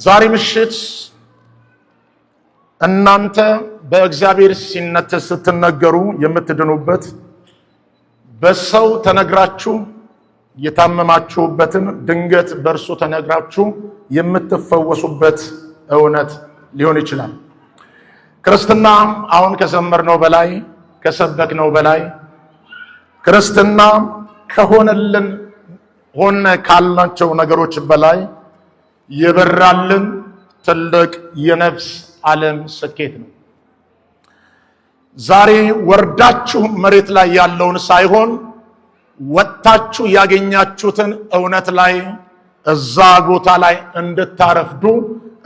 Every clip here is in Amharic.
ዛሬ ምሽት እናንተ በእግዚአብሔር ሲነት ስትነገሩ የምትድኑበት በሰው ተነግራችሁ የታመማችሁበትን ድንገት በእርሱ ተነግራችሁ የምትፈወሱበት እውነት ሊሆን ይችላል። ክርስትና አሁን ከዘመርነው በላይ ከሰበክነው በላይ ክርስትና ከሆነልን ሆነ ካልናቸው ነገሮች በላይ የበራልን ትልቅ የነፍስ ዓለም ስኬት ነው። ዛሬ ወርዳችሁ መሬት ላይ ያለውን ሳይሆን ወጣችሁ ያገኛችሁትን እውነት ላይ እዛ ቦታ ላይ እንድታረፍዱ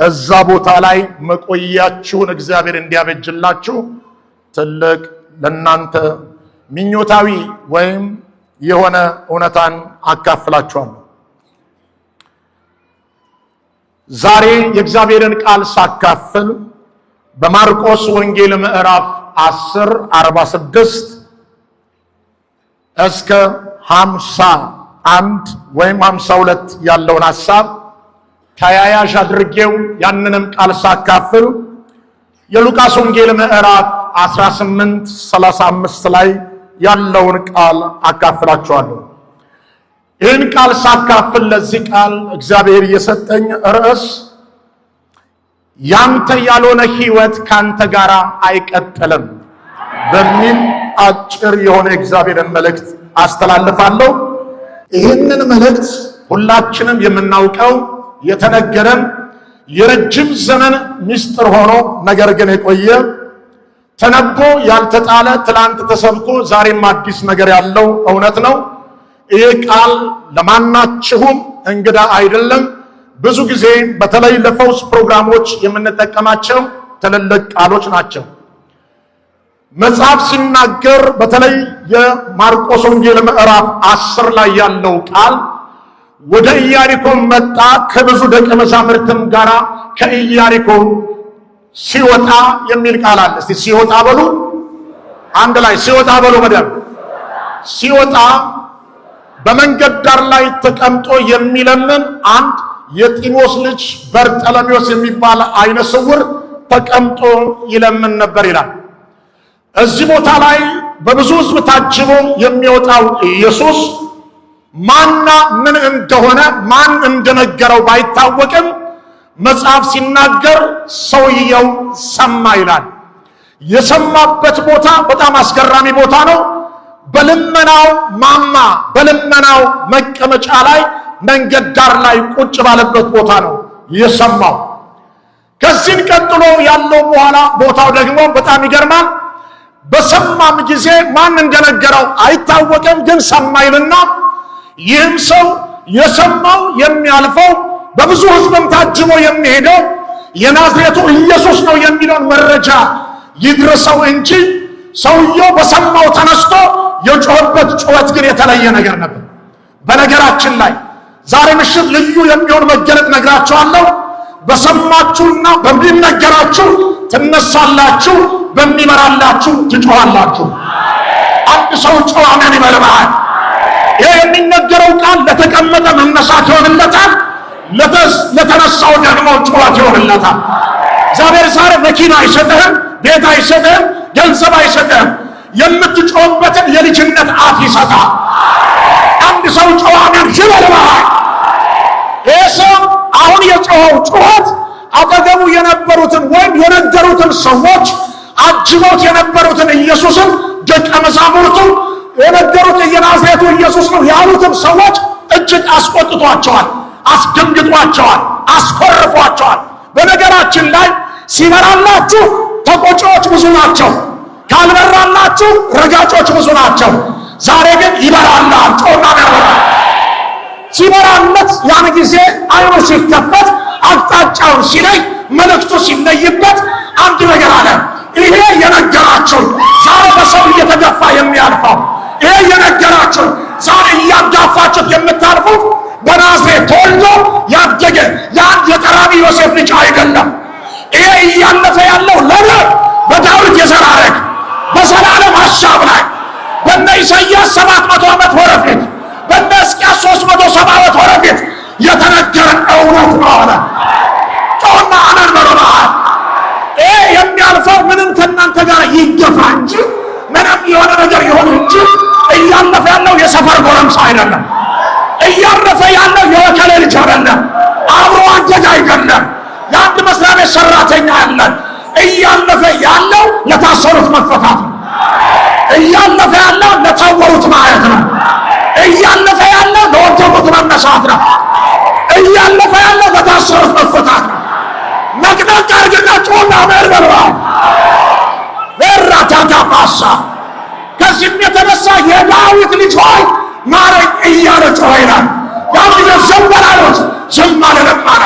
እዛ ቦታ ላይ መቆያችሁን እግዚአብሔር እንዲያበጅላችሁ ትልቅ ለናንተ ምኞታዊ ወይም የሆነ እውነታን አካፍላችኋለሁ። ዛሬ የእግዚአብሔርን ቃል ሳካፍል በማርቆስ ወንጌል ምዕራፍ 10:46 እስከ 51 ወይም 52 ያለውን ሐሳብ ተያያዥ አድርጌው ያንንም ቃል ሳካፍል የሉቃስ ወንጌል ምዕራፍ 18:35 ላይ ያለውን ቃል አካፍላችኋለሁ። ይህን ቃል ሳካፍል ለዚህ ቃል እግዚአብሔር የሰጠኝ ርዕስ ያንተ ያልሆነ ሕይወት ካንተ ጋር አይቀጥልም በሚል አጭር የሆነ እግዚአብሔርን መልእክት አስተላልፋለሁ። ይህንን መልእክት ሁላችንም የምናውቀው የተነገረን የረጅም ዘመን ምስጢር ሆኖ ነገር ግን የቆየ ተነቦ ያልተጣለ ትላንት ተሰብኮ ዛሬም አዲስ ነገር ያለው እውነት ነው። ይህ ቃል ለማናችሁም እንግዳ አይደለም። ብዙ ጊዜ በተለይ ለፈውስ ፕሮግራሞች የምንጠቀማቸው ትልልቅ ቃሎች ናቸው። መጽሐፍ ሲናገር በተለይ የማርቆስ ወንጌል ምዕራፍ 10 ላይ ያለው ቃል ወደ ኢያሪኮ መጣ፣ ከብዙ ደቀ መዛሙርትም ጋር ከኢያሪኮ ሲወጣ የሚል ቃል አለ። እስቲ ሲወጣ በሉ፣ አንድ ላይ ሲወጣ በሉ። መደብ ሲወጣ በመንገድ ዳር ላይ ተቀምጦ የሚለምን አንድ የጢሞስ ልጅ በርጠለሜዎስ የሚባል አይነ ስውር ተቀምጦ ይለምን ነበር ይላል። እዚህ ቦታ ላይ በብዙ ሕዝብ ታጅቦ የሚወጣው ኢየሱስ ማንና ምን እንደሆነ ማን እንደነገረው ባይታወቅም መጽሐፍ ሲናገር ሰውየው ሰማ ይላል። የሰማበት ቦታ በጣም አስገራሚ ቦታ ነው። በልመናው ማማ በልመናው መቀመጫ ላይ መንገድ ዳር ላይ ቁጭ ባለበት ቦታ ነው የሰማው። ከዚህ ቀጥሎ ያለው በኋላ ቦታው ደግሞ በጣም ይገርማል። በሰማም ጊዜ ማን እንደነገረው አይታወቅም፣ ግን ሰማ ይልና ይህም ሰው የሰማው የሚያልፈው በብዙ ሕዝብም ታጅቦ የሚሄደው የናዝሬቱ ኢየሱስ ነው የሚለውን መረጃ ይድረሰው እንጂ ሰውየው በሰማው ተነስቶ የጮህበት ጩኸት ግን የተለየ ነገር ነበር። በነገራችን ላይ ዛሬ ምሽት ልዩ የሚሆን መገለጥ ነግራችኋለሁ። በሰማችሁና በሚነገራችሁ ትነሳላችሁ፣ በሚመራላችሁ ትጮኻላችሁ። አንድ ሰው ጮህ አሜን ይበልባል። ይህ የሚነገረው ቃል ለተቀመጠ መነሳት ይሆንለታል፣ ለተነሳው ደግሞ ጩኸት ይሆንለታል። እግዚአብሔር ዛሬ መኪና አይሰጥህም፣ ቤት አይሰጥህም፣ ገንዘብ አይሰጥህም። የምትጮህበትን የልጅነት አፍ ይሰጣል። አንድ ሰው ጮህ አሜን ይበልባል። ይህ ሰው አሁን የጮኸው ጩኸት አጠገቡ የነበሩትን ወይም የነገሩትን ሰዎች አጅቦት የነበሩትን ኢየሱስን ደቀ መዛሙርቱ የነገሩት የናዝሬቱ ኢየሱስ ነው ያሉትን ሰዎች እጅግ አስቆጥቷቸዋል፣ አስደንግጧቸዋል፣ አስኮርፏቸዋል። በነገራችን ላይ ሲበራላችሁ ተቆጪዎች ብዙ ናቸው፣ ካልበራላችሁ ረጋጮች ብዙ ናቸው። ዛሬ ግን ይበራላል። ጮና ያበራ ሲበራለት ያን ጊዜ አይኑ ሲከፈት አቅጣጫውን ሲለይ መልእክቱ ሲለይበት አንድ ነገር አለ። ይሄ የነገራችሁ ዛሬ በሰው እየተገፋ የሚያልፈው ይሄ የነገራችሁ ዛሬ እያጋፋችሁ የምታልፉት በናዝሬት ተወልዶ ያደገ ያን የጠራቢ ዮሴፍ ልጅ አይደለም። ይሄ እያለፈ ያለው ለነ በዳዊት የዘር ሐረግ በዘላለም ሐሳብ ላይ በእነ ኢሳይያስ 700 ዓመት ወደፊት በእነ ሕዝቅያስ 370 ዓመት ወደፊት የተነገረ እውነት ነው አለ። የሚያልፈው ምንም ከእናንተ ጋር ይገፋ እንጂ ምንም የሆነ ነገር ይሆን እንጂ እያለፈ ያለው የሰፈር ጎረምሳ አይደለም። እያለፈ ያለው የወከሌ ልጅ አይደለም። አብሮ አደግ አይደለም። የአንድ መስሪያ ቤት ሰራተኛ አይደለም። እያለፈ ያለው ለታሰሩት መፈታት ነው። እያለፈ ያለው ለታወሩት ማየት ነው። እያለፈ ያለው ለወደቁት መነሳት ነው። እያለፈ ያለው ለታሰሩት መፈታት ነው። መቅደቅ አርግና ጮና መርበርባ ለራታታ ፓሳ ከዚህም የተነሳ የዳዊት ልጅ ሆይ ማረኝ እያለ ጮኸ ይላል። ዳዊት ዝም በላሉት፣ ዝም አልልም አለ።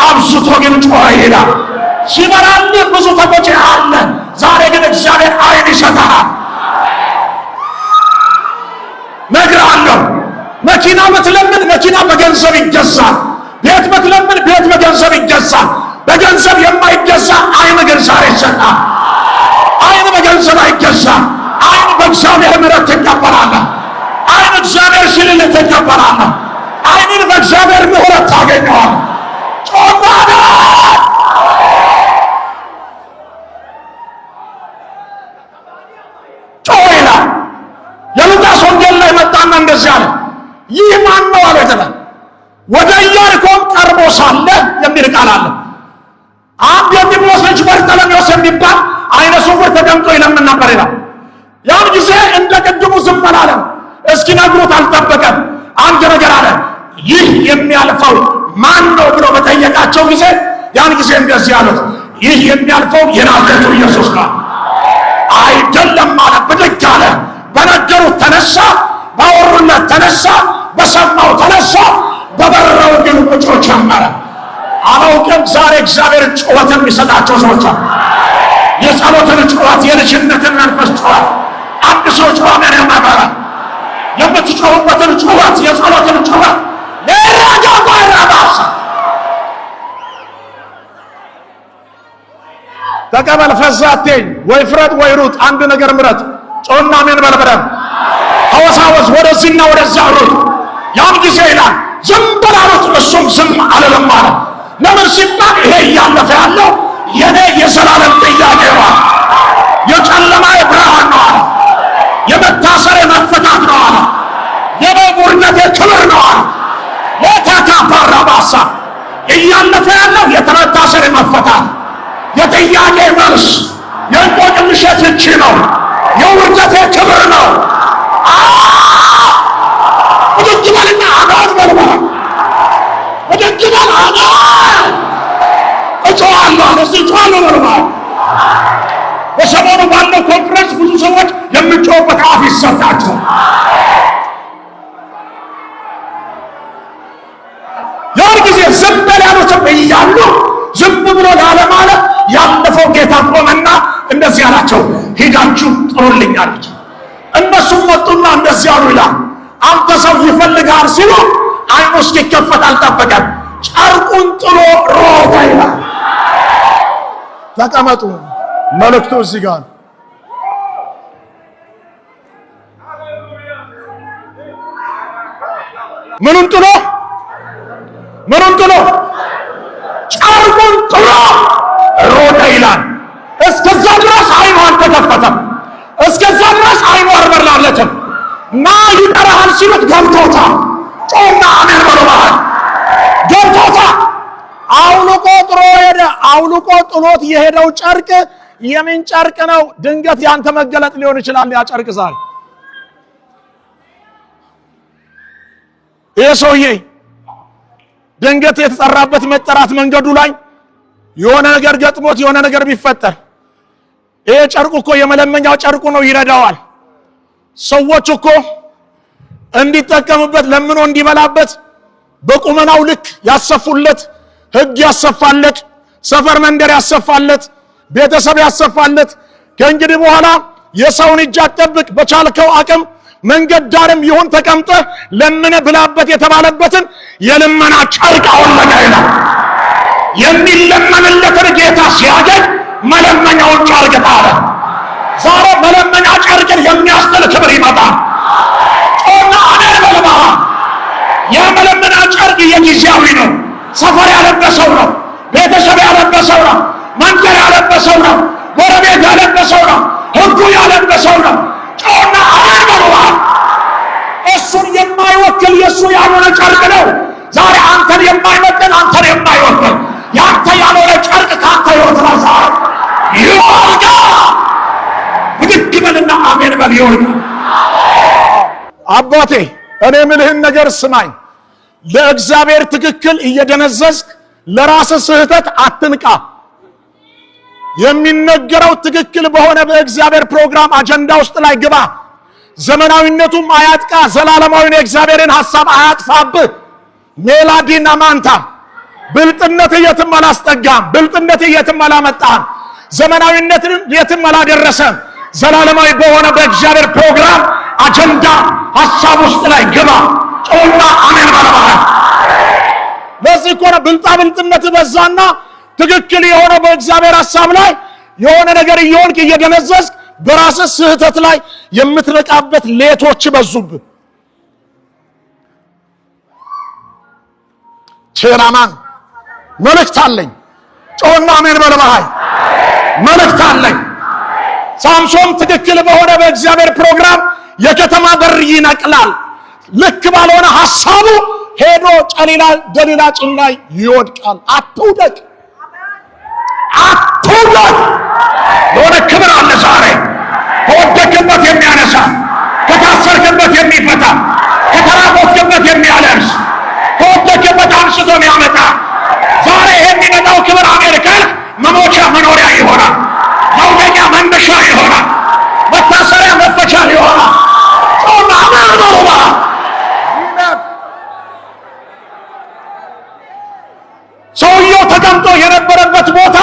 አብዝቶ ግን ጮኸ ይላል። ሲበራልህ ብዙ ተቆጪ አለ። ዛሬ ግን እግዚአብሔር አይን ይሰጣል። ነግሬሃለሁ። መኪና ምትለምን መኪና በገንዘብ ይገዛል። ቤት ምትለምን ቤት በገንዘብ ይገዛል። በገንዘብ የማይገዛ አይን ግን ዛሬ ይሰጣል። አይን በገንዘብ አይገዛም። አይን በእግዚአብሔር ምሕረት ትቀበላለህ። አይን እግዚአብሔር ሲልልህ ትቀበላለህ። አይንን በእግዚአብሔር ምሕረት ታገኘዋለህ። ጮባና ጮህ ይላል። የሉቃስ ወንጌል ላይ መጣና እንደዚህ አለ። ይህ ማን ነው አለ ተባለ። ወደ ኢያሪኮም ቀርቦ ሳለ የሚል ቃል አለ። አንድ የጢሞቴዎስ ልጅ በርተሎሜዎስ የሚባል አይነ ስውር ተቀምጦ ይለምን ነበር ይላል። ያን ጊዜ እንደ ቅድሙ ዝም አላለም። እስኪነግሩት አልጠበቀም። አንድ ነገር አለ። ይህ የሚያልፈው ማን ነው ብሎ በጠየቃቸው ጊዜ ያን ጊዜ እንደዚህ አሉት፣ ይህ የሚያልፈው የናዝሬቱ ኢየሱስ ነው። አይደለም አለ። ብድግ አለ። በነገሩት ተነሳ፣ ባወሩለት ተነሳ፣ በሰማው ተነሳ። በበረው ግን ቁጭ ጀመረ። አላውቅም ዛሬ እግዚአብሔር ጩኸትን የሚሰጣቸው ሰዎች አሉ። የጸሎትን ጩኸት፣ የልጅነትን መንፈስ ጩኸት አንድ ሰው ጩኸትን ያማባራ የምትጮሁበትን ጩኸት፣ የጸሎትን ጩኸት ለራጃ ባራባሳ ተቀበል። ፈዛቴኝ ወይ ፍረድ ወይ ሩጥ፣ አንድ ነገር ምረጥ። ጮና ምን በልበለም አወሳወስ ወደዚህና ወደዚያ ሩጥ። ያን ጊዜ ይላል ዝም በላሉት፣ እሱም ዝም አልልም አለ። ለምን ሲባል ይሄ እያለፈ ያለው የኔ የዘላለም ጥያቄ ነው። የጨለማ ብርሃን ነው አለ። የመታሰር መፈታት ነው አለ። የኔ ውርደት ክብር ነው አለ። ለታካባራባሳ እያለፈ ያለው የተመታሰር መፈታት፣ የጥያቄ መልስ፣ የእንቆቅልሽ ፍቺ ነው። የውርደት ክብር ነው። ብድግ በልና አጋዝ በልባ ብድግ በል አጋዝ እጮሃለሁ እዚህ እጮሃለሁ በልባ። በሰሞኑ ባለው ኮንፈረንስ ብዙ ሰዎች የሚጮሁበት አፍ ይሰጣቸው። ያን ጊዜ ዝም በል ያሉትም እያሉ ዝም ብሎ ላለማለት ያለፈው ጌታ ቆመና እንደዚህ አላቸው፣ ሂዳችሁ ጥሩልኝ አላቸው። እነሱም መጡና እንደዚህ አሉ ይላል። አንተ ሰው ይፈልጋል ሲሉ አይኑ እስኪከፈት አልጠበቀም። ጨርቁን ጥሎ ሮጠ ይላል። ተቀመጡ። መልእክቱ እዚህ ጋር ምኑን ጥሎ ጨርቁን ጥሎ ሮጠ ይላል። እስከዛ ድረስ አይኑ አልተከፈተም። እስከዛ ድረስ አይኑ አልበራለትም። ና ይጠራሃል ሲሉት ገብቶታል። ጮና አሜን በሉ። ባህል ገብቶታል። አውልቆ ጥሎ ሄደ። አውልቆ ጥሎት የሄደው ጨርቅ የምን ጨርቅ ነው? ድንገት ያንተ መገለጥ ሊሆን ይችላል። ያ ጨርቅ ዛሬ ይህ ሰውዬ ድንገት የተጠራበት መጠራት መንገዱ ላይ የሆነ ነገር ገጥሞት የሆነ ነገር ቢፈጠር ይሄ ጨርቁ እኮ የመለመኛው ጨርቁ ነው፣ ይረዳዋል። ሰዎች እኮ እንዲጠቀሙበት ለምኖ እንዲበላበት በቁመናው ልክ ያሰፉለት፣ ህግ ያሰፋለት፣ ሰፈር መንደር ያሰፋለት፣ ቤተሰብ ያሰፋለት። ከእንግዲህ በኋላ የሰውን እጅ አትጠብቅ፣ በቻልከው አቅም መንገድ ዳርም ይሁን ተቀምጠ ለምነ ብላበት የተባለበትን የልመና ጨርቅ አወለቀ ይላል። የሚለመንለትን ጌታ ሲያገኝ መለመኛውን ጨርቅ ጣለ። ዛሬ መለመኛ ጨርቅን የሚያስጥል ክብር ይመጣል። ጮና አሜን በልባ። የመለመኛ ጨርቅ የጊዜያዊ ነው። ሰፈር ያለበሰው ነው፣ ቤተሰብ ያለበሰው ነው፣ መንደር ያለበሰው ነው፣ ጎረቤት ያለበሰው ነው። ሕጉ ያለበሰው ነው። ጮና አማን። እሱን የማይወክል የእሱ ያልሆነ ጨርቅ ነው። ዛሬ አንተን የማይመጥን አንተን የማይወክል ያንተ ያልሆነ ጨርቅ ከአንተ ሕይወት ላይ ዛሬ ይወልቃ። ብድግ በልና አሜን በል። ይወልቃ። አባቴ እኔ ምልህን ነገር ስማኝ። ለእግዚአብሔር ትክክል እየደነዘዝክ ለራስህ ስህተት አትንቃ። የሚነገረው ትክክል በሆነ በእግዚአብሔር ፕሮግራም አጀንዳ ውስጥ ላይ ግባ። ዘመናዊነቱም አያጥቃ፣ ዘላለማዊን የእግዚአብሔርን ሐሳብ አያጥፋብህ። ሜላዲና ማንታ ብልጥነት የትም አላስጠጋም። ብልጥነት የትም አላመጣም። ዘመናዊነትን የትም አላደረሰም። ዘላለማዊ በሆነ በእግዚአብሔር ፕሮግራም አጀንዳ ሐሳብ ውስጥ ላይ ግባ። ጮና አሜን ባለባህ። ለዚህ እኮ ነው ብልጣብልጥነት በዛና ትክክል የሆነ በእግዚአብሔር ሐሳብ ላይ የሆነ ነገር እየሆንክ እየደነዘዝክ በራስህ ስህተት ላይ የምትነቃበት ሌቶች በዙብህ። ቼላማን መልእክት አለኝ። ጮና አሜን ባለባህ። መልእክት አለኝ። ሳምሶን ትክክል በሆነ በእግዚአብሔር ፕሮግራም የከተማ በር ይነቅላል። ልክ ባልሆነ ሐሳቡ ሄዶ ደሊላ ጭን ላይ ይወድቃል። አትውደቅ፣ አትውደቅ። የሆነ ክብር አለ ዛሬ ከወደቅበት የሚያነሳ፣ ከታሰርክበት የሚፈታ፣ ከተራቆትክበት የሚያለብስ፣ ከወደቅበት አንስቶ የሚያመጣ ዛሬ የሚመጣው ክብር አሜሪካ መሞቻ መኖሪያ ይሆናል። መውደቂያ መነሻ ይሆናል። መታሰሪያ መፈቻ ይሆናል። ጾም አማኑባ ሰውየው ተቀምጦ የነበረበት ቦታ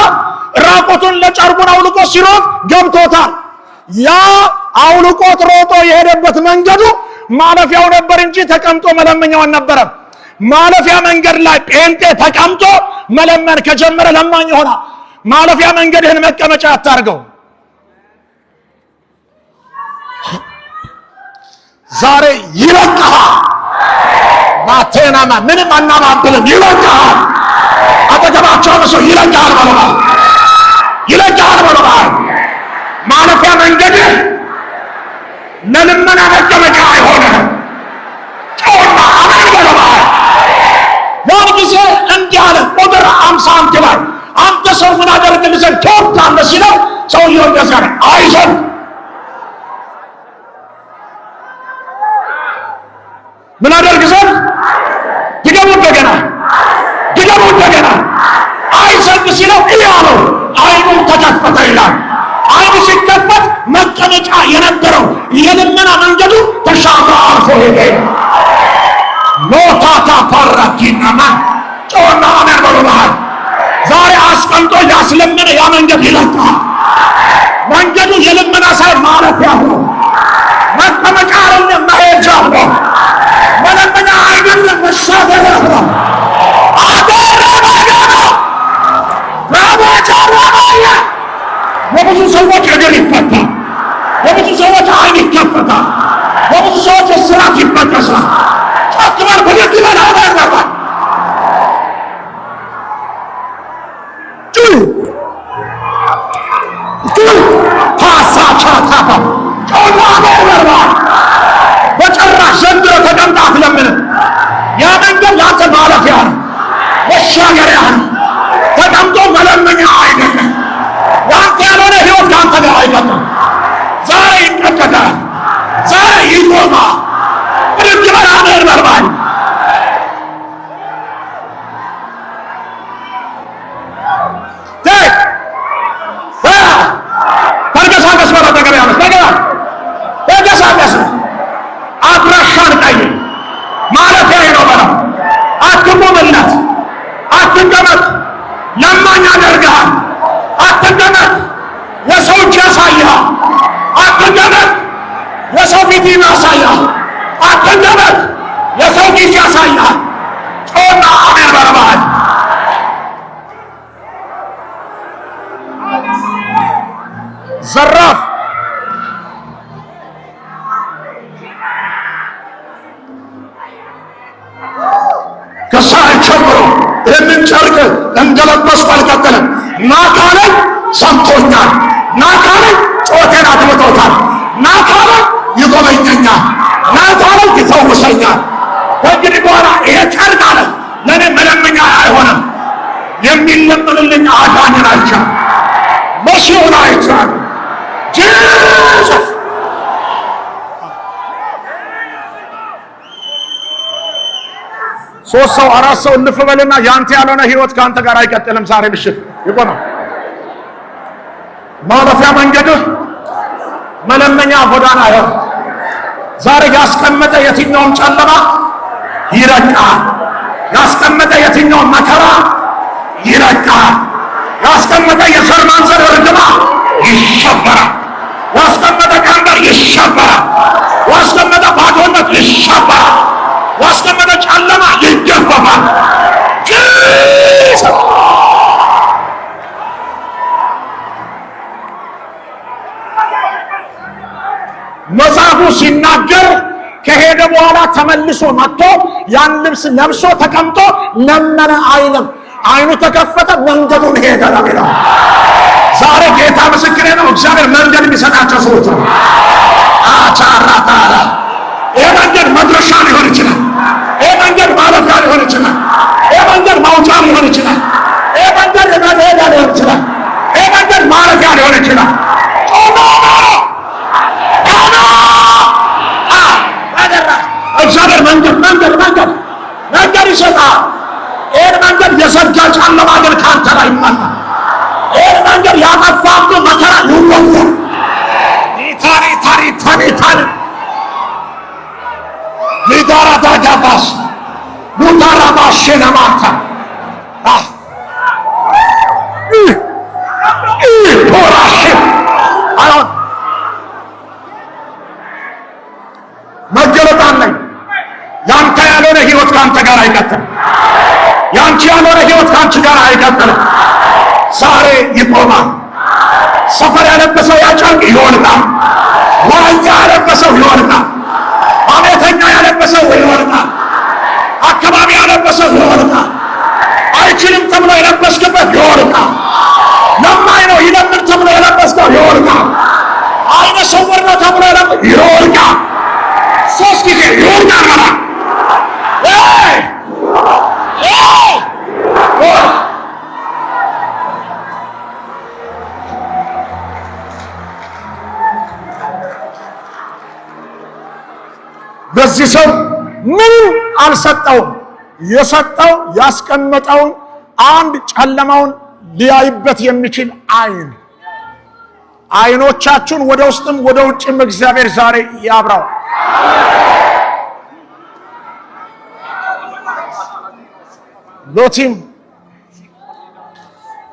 ራቆቱን ለጨርቁን አውልቆ ሲሮጥ ገብቶታል። ያ አውልቆት ሮጦ የሄደበት መንገዱ ማለፊያው ነበር እንጂ ተቀምጦ መለመኛው አልነበረም። ማለፊያ መንገድ ላይ ጴንጤ ተቀምጦ መለመን ከጀመረ ለማኝ ይሆናል። ማለፊያ መንገድህን መቀመጫ አታርገው። ዛሬ ይለቃል። ማቴናማ ምንም አናባብልም። ይለቃል። አጠገባቸው ሰው ይለቃል በለዋል። ይለቃል በለዋል። ማለፊያ መንገድህ ለልመና መቀመጫ አይሆንም። ጮና አሜን በለዋል። ያን ጊዜ እንዲህ አለ ቁጥር 51 ላይ አንተ ሰው ምን አደርግልህ ዘንድ ትወዳለህ ሲለው ሰውየው እንደዚያ ነው። አይዞህ ምን አደርግ ዘንድ ድገሙ እንደገና አይዘንድ ሲለው እያለው አይኑ ተከፈተ ይላል። አይኑ ሲከፈት መቀመጫ የነበረው የልመና መንገዱ ተሻግሮ አልፎ ሄደ። ሎታታ ፓራኪናማ ጮና አሜን በሉሃል። ዛሬ አስቀምጦ ያስለመነ ያ መንገድ ይለቃል። መንገዱ የልመና ሳይሆን ማለፊያ ነው። መቀመጫ አይደለም መሄጃ ነው። መለመኛ አይደለም መሻገሪያ ነው። የብዙ ሰዎች እግር ይፈታል። የብዙ ሰዎች አይን ይከፈታል። የብዙ ሰዎች እስራት ይበጠሳል። ጨክበል ብድግ በል አበረባል ታሳቻታባ ጮና አበረባል በጭራሽ ዘንድሮ ተቀምጣ አትለምንም። ያ መንገድ ለአንተ ማለፊያ ነው፣ መሻገሪያ ነው። ተቀምጦ መለመኛ አይደለም። ያንተ ያልሆነ ሕይወት ከአንተ ጋር አይመጣም። ዛሬ ይቀደዳል። ዛሬ ይቆማል። ብድግ በል አሜን በል። ተንቀሳቀስ በለው ተገበያ ተንቀሳቀስ። አድራሻን ቀይር። ማለፊያ ነው በለው። አትቁምለት፣ አትቀመጥ። ለማኝ ያደርግሃል። አትቀመጥ። የሰው እጅ ያሳይሃል። አትቀመጥ። የሰው ፊት ያሳይሃል። አትቀመጥ። የሰው ፊት ያሳይሃል። ጮና አሜን በል። ዘራፍ ከሳይ ጀምሮ ይህንን ጨርቅ እንደለበስኩ አልቀጠለም። ና ካለኝ ሰምቶኛል። ና ካለኝ ጮቴን አድምጦታል። ናካለ ይጎበኘኛል፣ ናካለ ይፈውሰኛል። ከእንግዲህ በኋላ ይሄ ጨርቅ አለ ለእኔ መለመኛ አይሆንም። የሚለመንልኝ አዳኝን አይቻል፣ መሲሁን አይቻል። ጂሰስ ሶስት ሰው አራት ሰው እንፍ በልና ያንተ ያልሆነ ህይወት ከአንተ ጋር አይቀጥልም። ዛሬ ምሽት ይቆማል። ማለፊያ መንገድህ መለመኛ ጎዳና አይሆን። ዛሬ ያስቀመጠ የትኛውም ጨለማ ይረቃል። ያስቀመጠ የትኛውም መከራ ይረቃል። ያስቀመጠ የዘር ማንዘር እርግማ ይሸበራል። ያስቀመጠ ቀንበር ይሸበራል። ያስቀመጠ ባዶነት ይሸበራል። ያስቀመጠ ጨለማ ይገፈፋል። መጽሐፉ ሲናገር ከሄደ በኋላ ተመልሶ መጥቶ ያን ልብስ ለብሶ ተቀምጦ ለመነ አይልም። አይኑ ተከፈተ፣ መንገዱን ሄደ ነው የሚለው። ዛሬ ጌታ ምስክሬ ነው። እግዚአብሔር መንገድ የሚሰጣቸው ሰዎች ነው። አቻራታራ ይሄ መንገድ መድረሻ ሊሆን ይችላል። ይሄ መንገድ ማለፊያ ሊሆን ይችላል። ይሄ መንገድ ማውጫ ሊሆን ይችላል። ይሄ መንገድ መሄጃ ሊሆን ይችላል። ይሄ መንገድ ማለፊያ ሊሆን ይችላል። እግዚአብሔር መንገድ ይሰጣል። ይህን መንገድ የዘጋ ጨለማ ግን ከአንተ ላይ ይመታል። ይህን መንገድ ያጠፋብህ መከራ ይወገዳል። ሊዳራዳጋባስ ሙታራባሽነማታ ቶራሽ አሁን መገለጥ አለኝ። ያንተ ያልሆነ ህይወት ከአንተ ጋር አይቀጥልም። ያንቺ ያልሆነ ህይወት ከአንቺ ጋር አይቀጥልም። ዛሬ ይቆማል። ሰፈር ያለበሰው ያጨርቅ ይወልቃል። ዋኛ ያለበሰው ይወልቃል። አቤተኛ ያለበሰው ይወልቃል። አካባቢ ያለበሰው ይወልቃል። አይችልም ተብሎ የለበስክበት ይወልቃል። ለማኝ ነው ይለምድ ተብሎ የለበስከው ይወልቃል። አይነ ስውር ነው ተብሎ ይወልቃል። ሶስት ጊዜ ይወልቃል ማለት በዚህ ሰው ምንም አልሰጠውም። የሰጠው ያስቀመጠውን አንድ ጨለማውን ሊያይበት የሚችል አይን። አይኖቻችሁን ወደ ውስጥም ወደ ውጭም እግዚአብሔር ዛሬ ያብራው። ሎቲም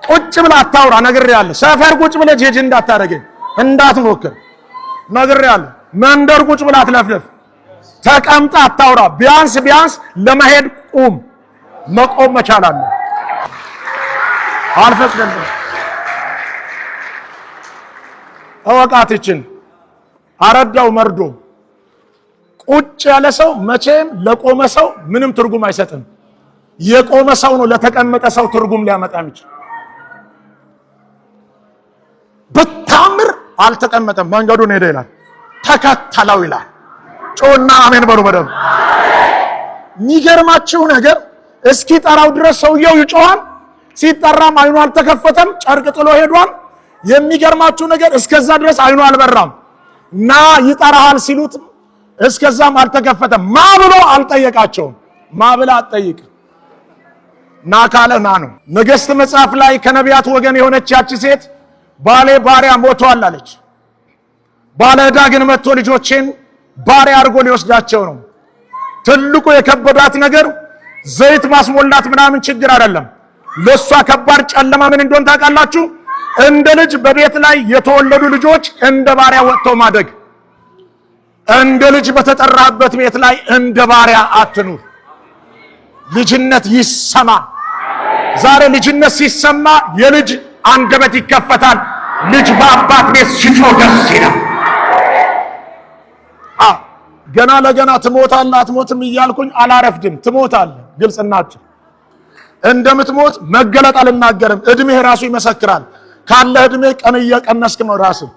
ቁጭ ብላ አታውራ፣ ነግሬሃለሁ። ሰፈር ቁጭ ብለህ ጄጅ እንዳታረገኝ እንዳትሞክር፣ ነግሬሃለሁ። መንደር ቁጭ ብላ አትለፍለፍ፣ ተቀምጣ አታውራ። ቢያንስ ለመሄድ ቁም፣ መቆም መቻል አለ። አልፈቅድም። እወቃትችን አረዳው መርዶ። ቁጭ ያለ ሰው መቼም ለቆመ ሰው ምንም ትርጉም አይሰጥም። የቆመ ሰው ነው ለተቀመጠ ሰው ትርጉም ሊያመጣ የሚችል። በታምር አልተቀመጠም፣ መንገዱን ሄደ ይላል። ተከተለው ይላል። ጮና አሜን በሉ በደምብ። የሚገርማችሁ ነገር እስኪ ጠራው ድረስ ሰውየው ይጮሃል። ሲጠራም አይኑ አልተከፈተም፣ ጨርቅ ጥሎ ሄዷል። የሚገርማችሁ ነገር እስከዛ ድረስ አይኑ አልበራም። ና ይጠራሃል ሲሉት እስከዛም አልተከፈተም። ማ ብሎ አልጠየቃቸውም። ማ ብላ አትጠይቅ፣ ና ካለ ና ነው። ነገሥት መጽሐፍ ላይ ከነቢያት ወገን የሆነች ያቺ ሴት ባሌ ባሪያ ሞቷል አለች። ባለ ዕዳ ግን መጥቶ ልጆቼን ባሪያ አድርጎ ሊወስዳቸው ነው። ትልቁ የከበዳት ነገር ዘይት ማስሞላት ምናምን ችግር አይደለም። ለሷ ከባድ ጨለማ ምን እንደሆነ ታውቃላችሁ? እንደ ልጅ በቤት ላይ የተወለዱ ልጆች እንደ ባሪያ ወጥተው ማደግ። እንደ ልጅ በተጠራበት ቤት ላይ እንደ ባሪያ አትኑር። ልጅነት ይሰማ። ዛሬ ልጅነት ሲሰማ የልጅ አንደበት ይከፈታል። ልጅ በአባት ቤት ሲጮህ ደስ ይላል። ገና ለገና ትሞታለህ አትሞትም እያልኩኝ አላረፍድም። ትሞታለህ፣ ግልጽ ናቸው። እንደምትሞት መገለጥ አልናገርም። እድሜህ ራሱ ይመሰክራል። ካለ እድሜ ቀን እየቀነስክ ነው ራስህ።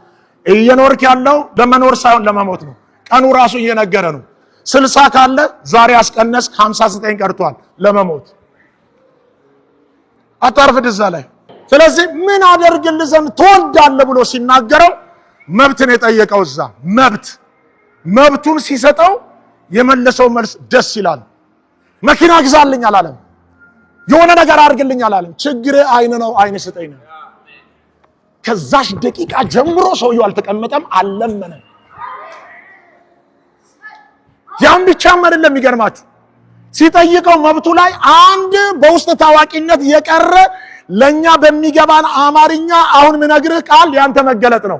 እየኖርክ ያለው ለመኖር ሳይሆን ለመሞት ነው። ቀኑ ራሱ እየነገረ ነው። 60 ካለ ዛሬ አስቀነስክ 59 ቀርቷል ለመሞት። አታርፍድ እዛ ላይ። ስለዚህ ምን አደርግልህ ዘንድ ትወዳለህ ብሎ ሲናገረው መብትን የጠየቀው እዛ መብቱን ሲሰጠው የመለሰው መልስ ደስ ይላል። መኪና ግዛልኝ አላለም። የሆነ ነገር አድርግልኝ አላለም። ችግሬ አይን ነው፣ አይን ስጠኝ ነው። ከዛሽ ደቂቃ ጀምሮ ሰውየው አልተቀመጠም፣ አልለመነም። ያን ብቻም አይደለም የሚገርማችሁ፣ ሲጠይቀው መብቱ ላይ አንድ በውስጥ ታዋቂነት የቀረ ለኛ በሚገባን አማርኛ አሁን ምነግርህ ቃል ያንተ መገለጥ ነው።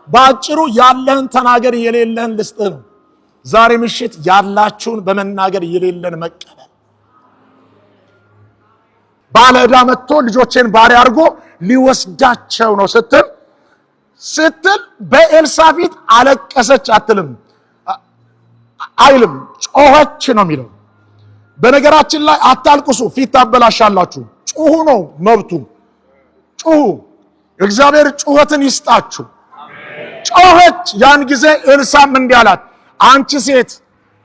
ባጭሩ ያለህን ተናገር፣ የሌለህን ልስጥህ ነው። ዛሬ ምሽት ያላችሁን በመናገር የሌለን መቀበል። ባለ ዕዳ መጥቶ ልጆቼን ባሪያ አድርጎ ሊወስዳቸው ነው ስትል በኤልሳ ፊት አለቀሰች አትልም አይልም፣ ጮኸች ነው የሚለው። በነገራችን ላይ አታልቅሱ፣ ፊት ታበላሻላችሁ። ጩሁ ነው መብቱ። ጩሁ፣ እግዚአብሔር ጩኸትን ይስጣችሁ። ጮኸች። ያን ጊዜ ኤልሳም እንዲህ አላት፣ አንቺ ሴት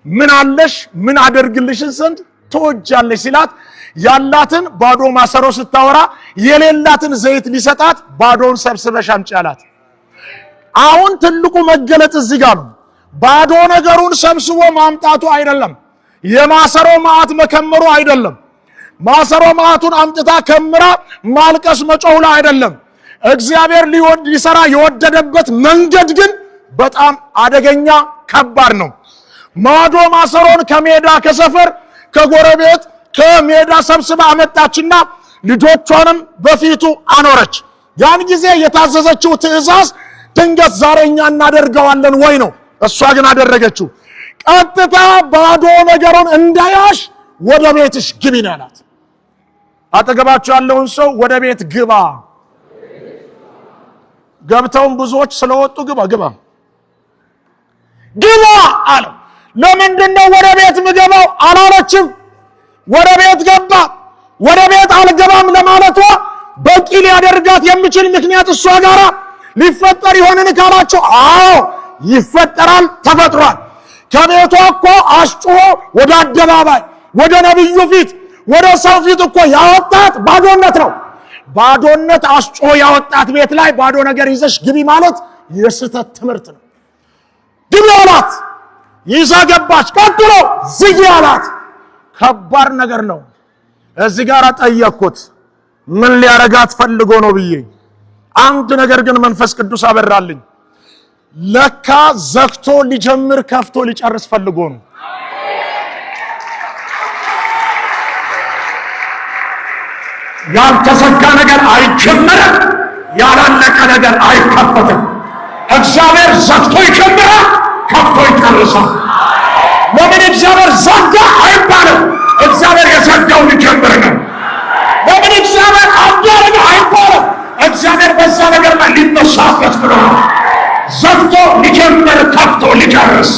ምን አለሽ? ምን አደርግልሽን ዘንድ ትወጃለሽ ሲላት ያላትን ባዶ ማሰሮ ስታወራ የሌላትን ዘይት ሊሰጣት ባዶውን ሰብስበሽ አምጪ አላት። አሁን ትልቁ መገለጥ እዚህ ጋር ነው። ባዶ ነገሩን ሰብስቦ ማምጣቱ አይደለም፣ የማሰሮ ማዕት መከመሩ አይደለም፣ ማሰሮ ማዕቱን አምጥታ ከምራ ማልቀስ መጮህ ላይ አይደለም። እግዚአብሔር ሊሰራ የወደደበት መንገድ ግን በጣም አደገኛ ከባድ ነው። ማዶ ማሰሮን ከሜዳ ከሰፈር ከጎረቤት ከሜዳ ሰብስባ አመጣችና ልጆቿንም በፊቱ አኖረች። ያን ጊዜ የታዘዘችው ትእዛዝ ድንገት ዛሬ እኛ እናደርገዋለን ወይ ነው። እሷ ግን አደረገችው። ቀጥታ ባዶ ነገሩን እንዳያሽ ወደ ቤትሽ ግቢ ነው ያላት። አጠገባቸው ያለውን ሰው ወደ ቤት ግባ፣ ገብተውም ብዙዎች ስለወጡ ግባ አለ። ለምንድነው ወደ ቤት ምገባው አላለችም። ወደ ቤት ገባ። ወደ ቤት አልገባም ለማለቷ በቂ ሊያደርጋት የሚችል ምክንያት እሷ ጋራ ሊፈጠር ይሆንን ካላችሁ፣ አዎ ይፈጠራል፣ ተፈጥሯል። ከቤቷ እኮ አስጮሆ ወደ አደባባይ ወደ ነብዩ ፊት ወደ ሰው ፊት እኮ ያወጣት ባዶነት ነው። ባዶነት አስጮሆ ያወጣት ቤት ላይ ባዶ ነገር ይዘሽ ግቢ ማለት የስተት ትምህርት ነው። ግቢ አላት፣ ይዛ ገባች። ቀጥሎ ዝጊ አላት። ከባድ ነገር ነው። እዚህ ጋር ጠየቅኩት ምን ሊያረጋት ፈልጎ ነው ብዬ። አንድ ነገር ግን መንፈስ ቅዱስ አበራልኝ። ለካ ዘግቶ ሊጀምር ከፍቶ ሊጨርስ ፈልጎ ነው። ያልተዘጋ ነገር አይጀምርም፣ ያላለቀ ነገር አይከፈትም። እግዚአብሔር ዘግቶ ይጀምራል፣ ከፍቶ ይጨርሳል። ለምን እግዚአብሔር ዘጋ አይባልም፣ እግዚአብሔር የዘጋውን ይጀምር ነው። ለምን እግዚአብሔር አዳረገ አይባልም፣ እግዚአብሔር በዛ ነገር ላይ ሊነሳበት ብሎ ነው። ዘግቶ ሊጀምር ከፍቶ ሊጨርስ